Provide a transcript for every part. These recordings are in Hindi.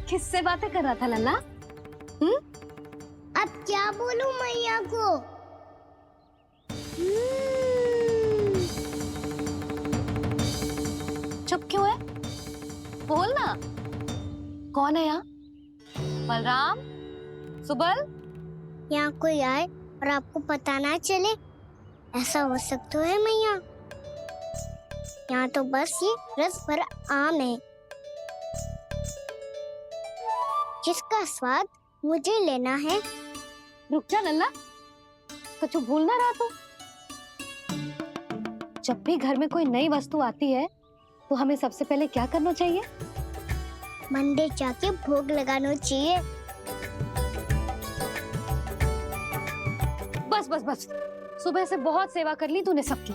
किससे बातें कर रहा था लल्ला? हम्म? अब क्या बोलूं मैया को? चुप क्यों है? बोल ना। कौन है यहाँ? बलराम? सुबल? यहाँ कोई आए और आपको पता ना चले, ऐसा हो सकता है मैया? यहाँ तो बस ये रस भर आम है जिसका स्वाद मुझे लेना है। रुक जा लल्ला, कुछ भूल ना रहा तू। जब भी घर में कोई नई वस्तु आती है तो हमें सबसे पहले क्या करना चाहिए? मंदिर जाके भोग लगाना चाहिए। बस बस बस, सुबह से बहुत सेवा कर ली तूने सबकी,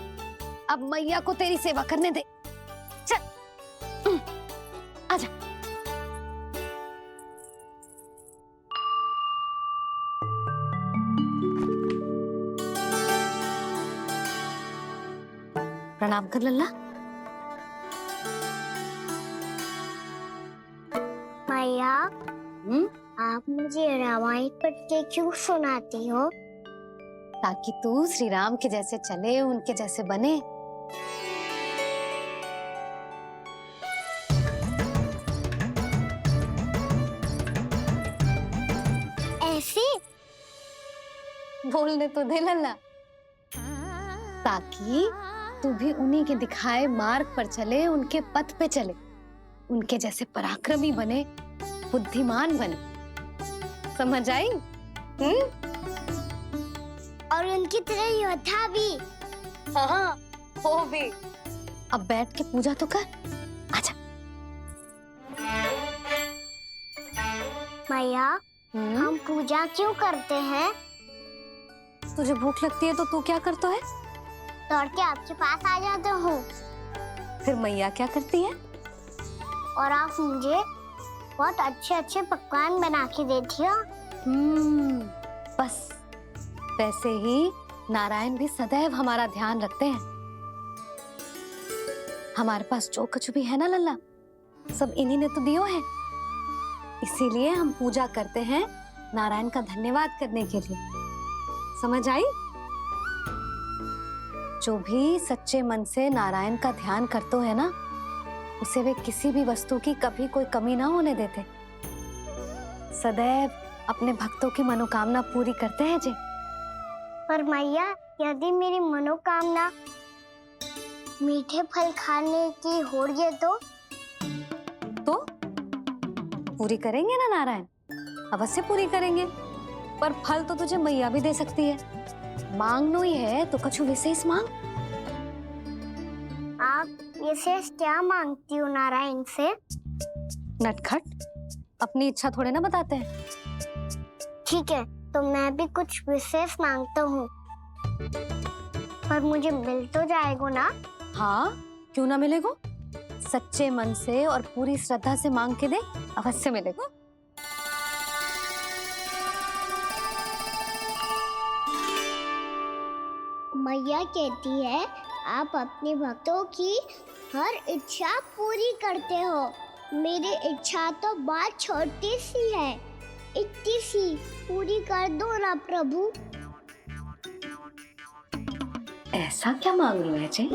अब मैया को तेरी सेवा करने दे। चल आजा। प्रणाम कर लल्ला। मैया, आप मुझे रामायण पढ़ के क्यों सुनाती हो? ताकि तू श्री राम के जैसे चले, उनके जैसे बने। ऐसे? बोलने तो दे लल्ला। ताकि तू भी उन्हीं के दिखाए मार्ग पर चले, उनके पथ पे चले, उनके जैसे पराक्रमी बने, बुद्धिमान बने। समझ आई? और उनकी तरह योद्धा भी। हाँ, वो भी। अब बैठ के पूजा तो कर। आजा। मैया, हम पूजा क्यों करते हैं? तुझे भूख लगती है तो तू क्या करता है? दौड़ के आपके पास आ जाता हूँ। फिर मैया क्या करती है? और आप मुझे बहुत अच्छे अच्छे पकवान बना के देती हो। बस वैसे ही नारायण भी सदैव हमारा ध्यान रखते हैं। हमारे पास जो कुछ भी है ना लल्ला, सब इन्हीं ने तो दियो है। इसीलिए हम पूजा करते हैं नारायण का धन्यवाद करने के लिए। समझ आई? जो भी सच्चे मन से नारायण का ध्यान करते है ना, उसे वे किसी भी वस्तु की कभी कोई कमी ना होने देते। सदैव अपने भक्तों की मनोकामना पूरी करते हैं जी। पर मैया, यदि मेरी मनोकामना मीठे फल खाने की हो रही है तो पूरी करेंगे ना नारायण? अवश्य पूरी करेंगे। पर फल तो तुझे मैया भी दे सकती है। मांगनो ही है तो कुछ विशेष मांग। आप विशेष क्या मांगती हो नारायण से? नटखट, अपनी इच्छा थोड़े ना बताते हैं। ठीक है, तो मैं भी कुछ विशेष मांगता हूँ, पर मुझे मिल तो जाएगा ना? हाँ, क्यों ना मिलेगा। सच्चे मन से और पूरी श्रद्धा से मांग के दे, अवश्य मिलेगा। मैया कहती है आप अपने भक्तों की हर इच्छा पूरी करते हो। मेरी इच्छा तो बहुत छोटी सी है, इतनी सी पूरी कर दो ना प्रभु। ऐसा क्या मांग लो है जी?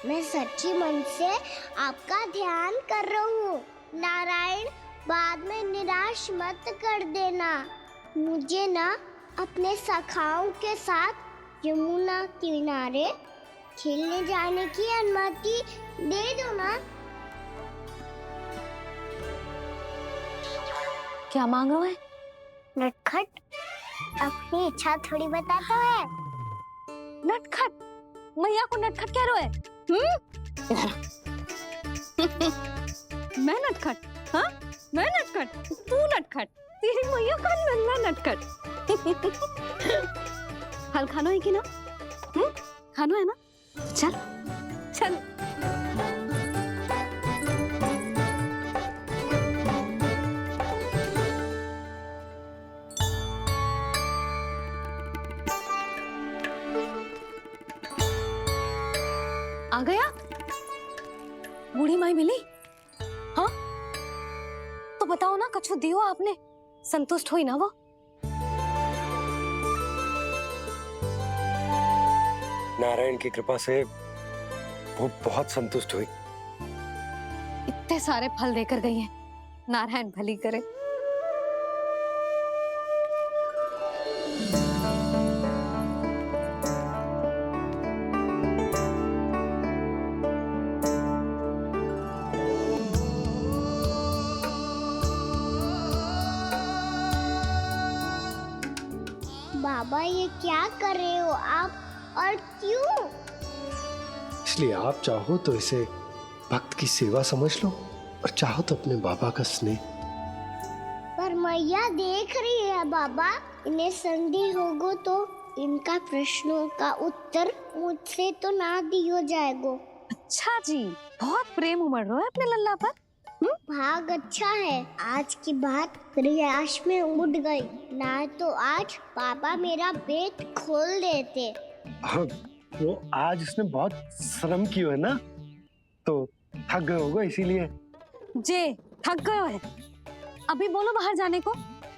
मैं सच्ची मन से आपका ध्यान कर रहा हूँ। नारायण, बाद में निराश मत कर देना। मुझे ना अपने सखाओं के साथ यमुना किनारे खेलने जाने की अनुमति दे दो ना। क्या मांग रहा है? नटखट, अपनी इच्छा थोड़ी बताता है। नटखट? मैया को नटखट कह रहे है? मैं नटखट? हाँ, मैं नटखट? तू नटखट? तेरी मैया का नल्ला नटखट। फल खानो है कि ना? खानो है ना? चल चल। आ गया? बूढ़ी माई मिली? हाँ, तो बताओ ना, कछु दियो आपने, संतुष्ट हुई ना वो? नारायण की कृपा से वो बहुत संतुष्ट हुई। इतने सारे फल देकर गई हैं, नारायण भली करे। बाबा ये क्या कर रहे हो आप, और क्यों? इसलिए आप चाहो तो इसे भक्त की सेवा समझ लो, और चाहो तो अपने बाबा का स्नेह। पर मैया देख रही है बाबा, इन्हें संदेह होगो तो इनका प्रश्नों का उत्तर मुझसे तो ना दियो जाएगो। अच्छा जी, बहुत प्रेम उमड़ रहा है अपने लल्ला पर। भाग अच्छा है, आज की बात प्रयास में उड़ गई, ना तो आज पापा मेरा पेट खोल देते। वो आज उसने बहुत श्रम किया है ना, तो थक गए होगा इसीलिए। जे थक गए है, अभी बोलो बाहर जाने को,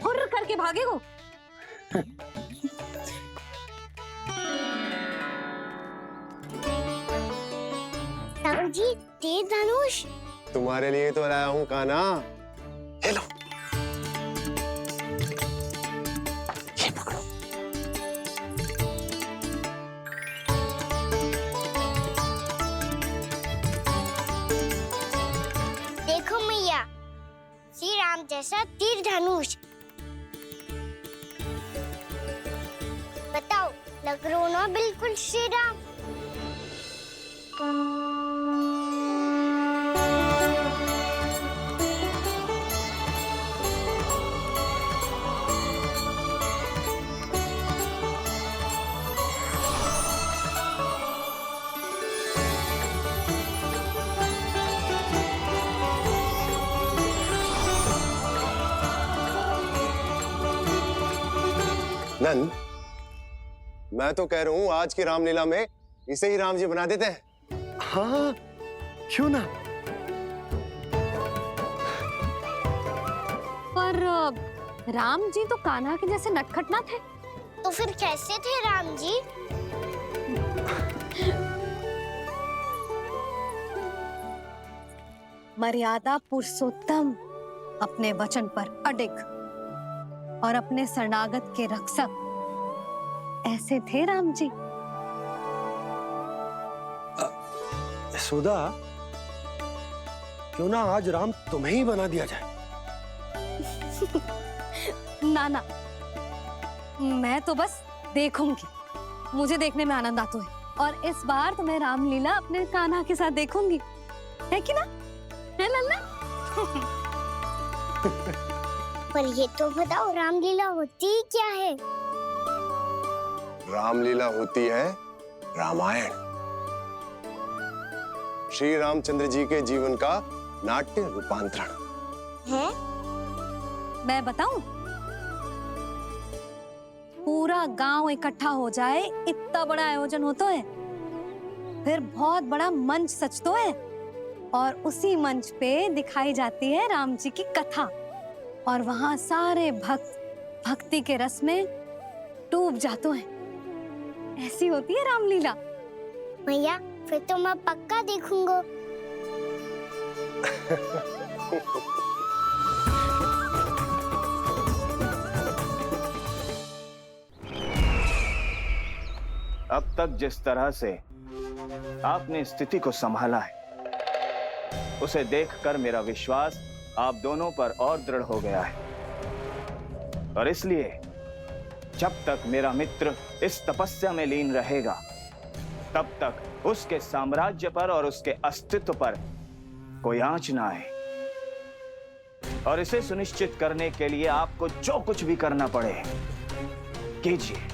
हुर्र करके भागेगो। राम जी, तीर धनुष तुम्हारे लिए तो लाया हूँ कान्हा। ये लो, ये पकड़ो। देखो मैया, श्री राम जैसा तीर धनुष। बताओ, लग रहा ना बिल्कुल श्री राम? नंद, मैं तो कह रहा हूँ आज की रामलीला में इसे ही राम जी बना देते हैं। हाँ, क्यों ना। पर राम जी तो कान्हा के जैसे नटखट ना थे। तो फिर कैसे थे राम जी? मर्यादा पुरुषोत्तम, अपने वचन पर अडिग और अपने शरणागत के रक्षक, ऐसे थे राम जी। यशोदा, क्यों ना आज राम तुम्हें ही बना दिया जाए। ना ना, मैं तो बस देखूंगी, मुझे देखने में आनंद आता है, और इस बार तो मैं रामलीला अपने कान्हा के साथ देखूंगी, है कि ना, है लल्ला? पर ये तो बताओ, रामलीला होती क्या है? रामलीला होती है रामायण, श्री रामचंद्र जी के जीवन का नाट्य रूपांतरण है। मैं बताऊं, पूरा गांव इकट्ठा हो जाए, इतना बड़ा आयोजन होता है, फिर बहुत बड़ा मंच सजतो है, और उसी मंच पे दिखाई जाती है राम जी की कथा, और वहां सारे भक्त भक्ति के रस में डूब जाते हैं। ऐसी होती है रामलीला। भैया, फिर तो मैं पक्का देखूंगा। अब तक जिस तरह से आपने स्थिति को संभाला है, उसे देखकर मेरा विश्वास आप दोनों पर और दृढ़ हो गया है, और इसलिए जब तक मेरा मित्र इस तपस्या में लीन रहेगा, तब तक उसके साम्राज्य पर और उसके अस्तित्व पर कोई आंच ना आए। और इसे सुनिश्चित करने के लिए आपको जो कुछ भी करना पड़े कीजिए।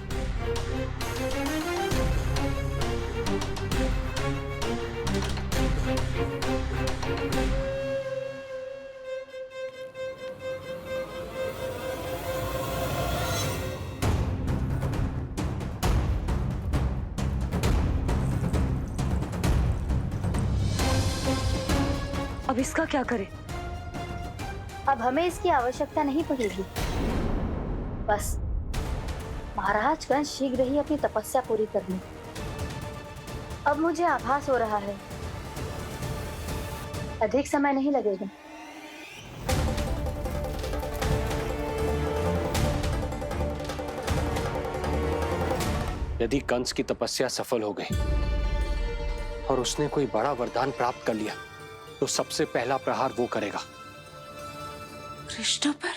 अब इसका क्या करें? अब हमें इसकी आवश्यकता नहीं पड़ेगी। बस महाराजगण शीघ्र ही अपनी तपस्या पूरी कर लें। अब मुझे आभास हो रहा है अधिक समय नहीं लगेगा। यदि कंस की तपस्या सफल हो गई और उसने कोई बड़ा वरदान प्राप्त कर लिया तो सबसे पहला प्रहार वो करेगा। कृष्ण पर,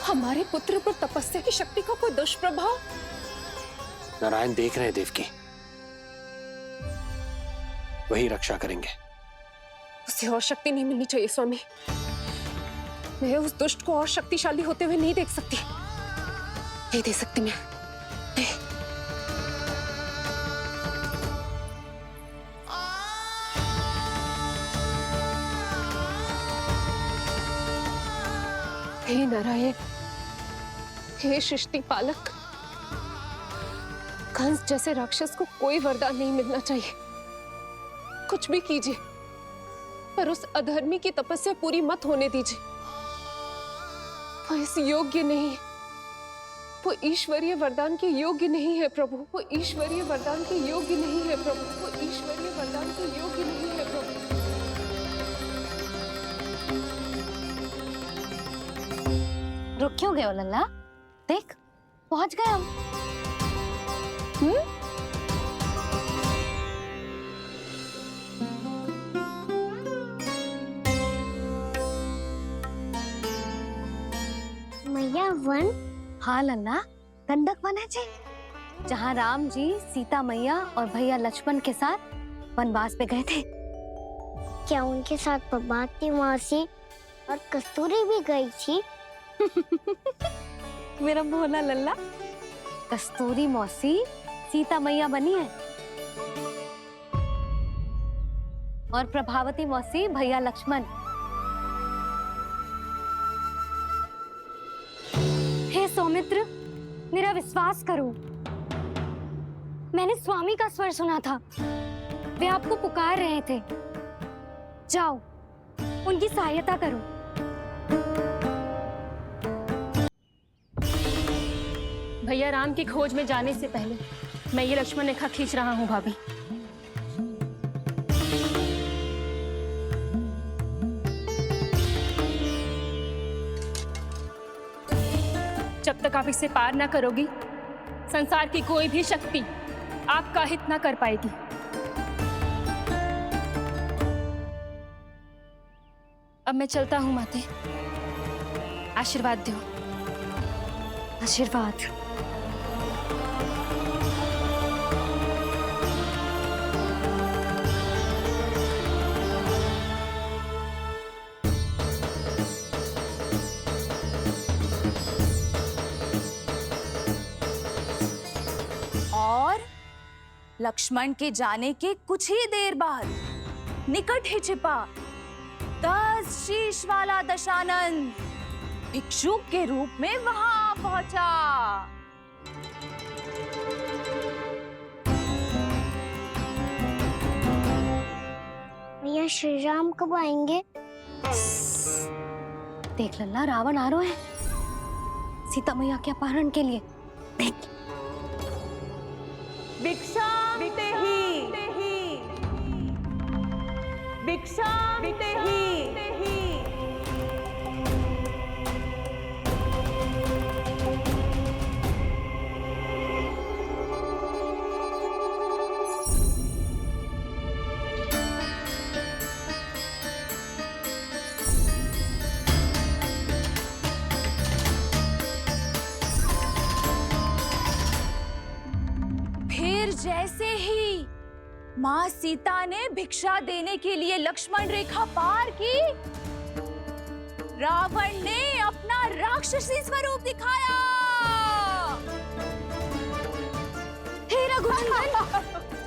हमारे पुत्र पर तपस्या की शक्ति का कोई दुष्प्रभाव? नारायण देख रहे हैं देवकी, वही रक्षा करेंगे। उसे और शक्ति नहीं मिलनी चाहिए स्वामी। मैं उस दुष्ट को और शक्तिशाली होते हुए नहीं देख सकती, नहीं दे सकती मैं। हे नारायण, हे सृष्टि पालक, कंस जैसे राक्षस को कोई वरदान नहीं मिलना चाहिए। कुछ भी कीजिए पर उस अधर्मी की तपस्या पूरी मत होने दीजिए। वो इस योग्य नहीं है, वो ईश्वरीय वरदान के योग्य नहीं है प्रभु। वो ईश्वरीय वरदान के योग्य नहीं है प्रभु। वो ईश्वरीय वरदान के योग्य नहीं है प्रभु। रुक क्यों गए हो लल्ला? देख पहुंच गए हम। मैया वन? हाँ लल्ला, गंडक वन है जी, जहाँ राम जी सीता मैया और भैया लक्ष्मण के साथ वनवास पे गए थे। क्या उनके साथ पद्मावती मौसी और कस्तूरी भी गई थी? मेरा भोला लल्ला, कस्तूरी मौसी सीता मैया बनी है और प्रभावती मौसी भैया लक्ष्मण। हे सौमित्र, मेरा विश्वास करो, मैंने स्वामी का स्वर सुना था। वे आपको पुकार रहे थे। जाओ, उनकी सहायता करो। भैया राम की खोज में जाने से पहले मैं ये लक्ष्मण रेखा खींच रहा हूँ भाभी। जब तक आप इसे पार ना करोगी, संसार की कोई भी शक्ति आपका हित ना कर पाएगी। अब मैं चलता हूँ माते, आशीर्वाद दो। आशीर्वाद। और लक्ष्मण के जाने के कुछ ही देर बाद निकट ही छिपा 10 शीश वाला दशानन भिक्षुक के रूप में वहां पहुंचा। भैया श्री राम कब आएंगे? देख लल्ला, रावण आ रहा है सीता मैया के अपहरण के लिए। देख, भिक्षा भिक्षा फिर जैसे ही माँ सीता ने भिक्षा देने के लिए लक्ष्मण रेखा पार की, रावण ने अपना राक्षसी स्वरूप दिखाया। हे रघुनंदन,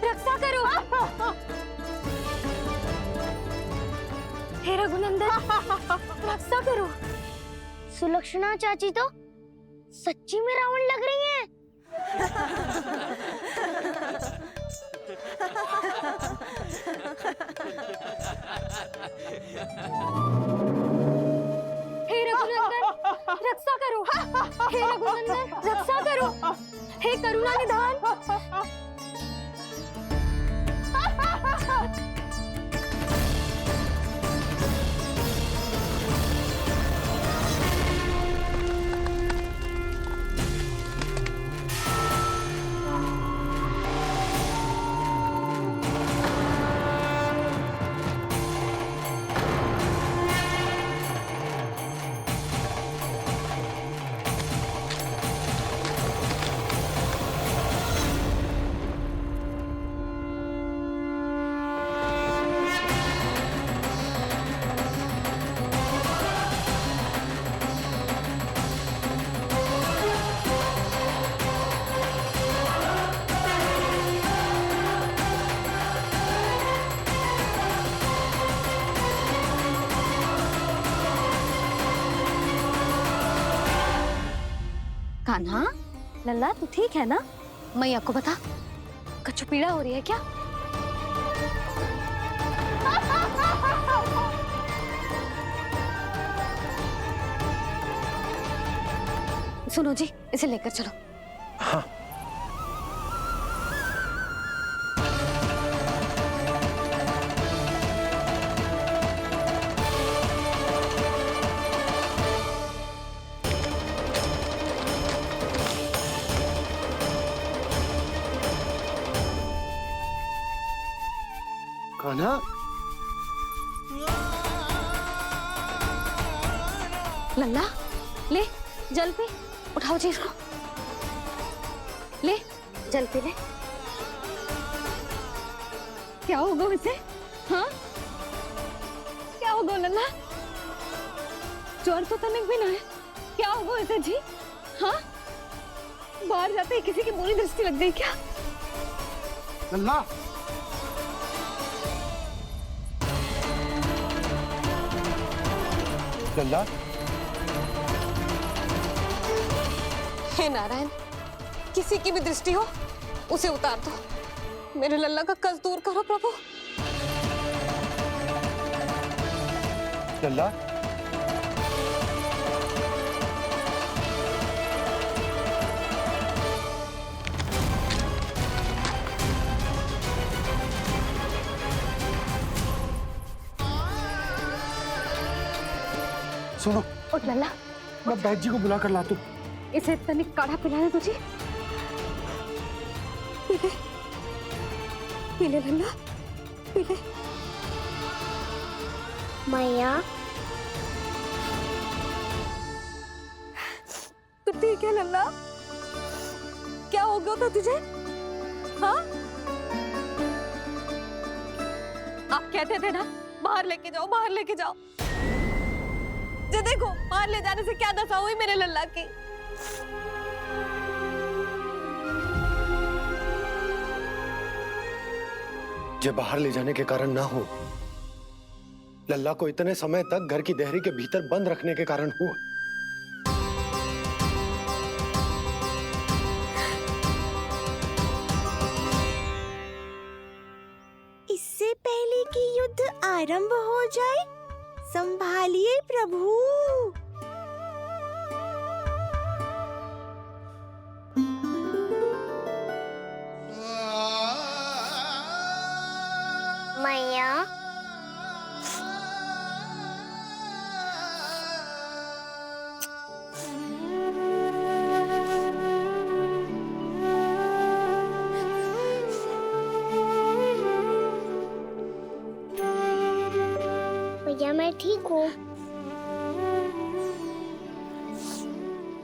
रक्षा करो। हे रघुनंदन, रक्षा करो। सुलक्षणा चाची तो सच्ची में रावण लग रही हैं। हे रघुनंदन रक्षा करो, हे रघुनंदन रक्षा करो, हे करुणा निधान। कान्हा, लल्ला तू ठीक है ना? मैया को बता, कछु पीड़ा हो रही है क्या? सुनो जी, इसे लेकर चलो। हाँ। कान्हा, लल्ला ले जल पी, उठाओ जी इसको, ले जल पी ले। क्या होगा इसे? हाँ क्या होगा लल्ला? ज्वर तो तनिक भी ना है, क्या होगा इसे जी? हाँ बाहर जाते ही किसी की बुरी दृष्टि लग गई क्या? लल्ला, लल्ला, हे नारायण, किसी की भी दृष्टि हो उसे उतार दो, मेरे लल्ला का कष्ट दूर करो प्रभु। लल्ला, सुनो, उठ लल्ला, मैं बैद जी को बुला कर लाता हूँ। इसे तनिक काढ़ा पिलाना तुझे। पी ले, पी ले लल्ला, पी ले। मैया तू ठीक है लल्ला? क्या हो गया था तुझे? हाँ आप कहते थे ना बाहर लेके जाओ, बाहर लेके जाओ। ये देखो बाहर ले जाने से क्या दशा हुई मेरे लल्ला की। ये बाहर ले जाने के कारण ना हो, लल्ला को इतने समय तक घर की देहरी के भीतर बंद रखने के कारण हुआ। इससे पहले कि युद्ध आरंभ हो जाए, संभालिए प्रभु। मैया भैया मैं ठीक हूँ।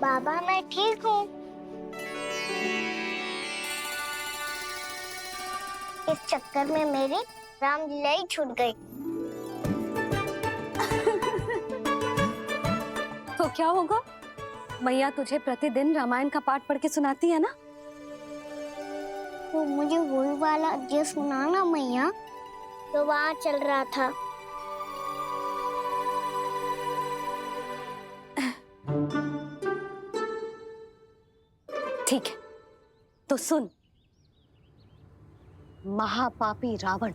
बाबा मैं ठीक हूँ। इस चक्कर में मेरी रामलीला ही छूट गई। तो क्या होगा? मैया तुझे प्रतिदिन रामायण का पाठ पढ़ के सुनाती है ना? तो मुझे वही वाला जो सुनाना मैया, तो वहाँ चल रहा था। ठीक है तो सुन, महापापी रावण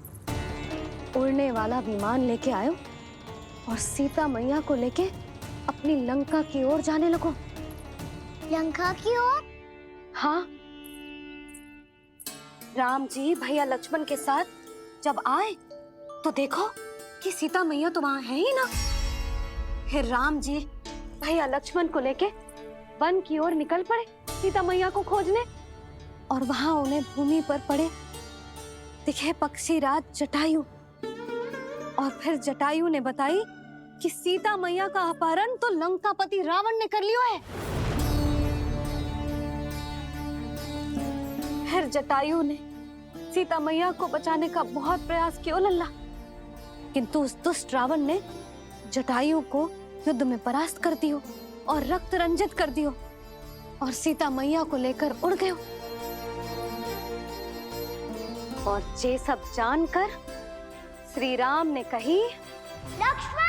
उड़ने वाला विमान लेके आयो और सीता मैया को लेके अपनी लंका की ओर जाने लगो। लंका की ओर? हाँ, राम जी भैया लक्ष्मण के साथ जब आए तो देखो कि सीता मैया तो वहां है ही ना। फिर राम जी भैया लक्ष्मण को लेके वन की ओर निकल पड़े सीता मैया को खोजने, और वहां उन्हें भूमि पर पड़े दिखे पक्षीराज जटायु। और फिर जटायु ने बताई कि सीता मैया का अपहरण तो लंकापति रावण ने कर लियो है। फिर जटायु ने सीता मैया को बचाने का बहुत प्रयास किया लल्ला, किंतु उस दुष्ट रावण ने जटायु को युद्ध में परास्त कर दियो और रक्त रंजित कर दियो और सीता मैया को लेकर उड़ गयो। और ये सब जानकर श्री राम ने कही, लक्ष्मण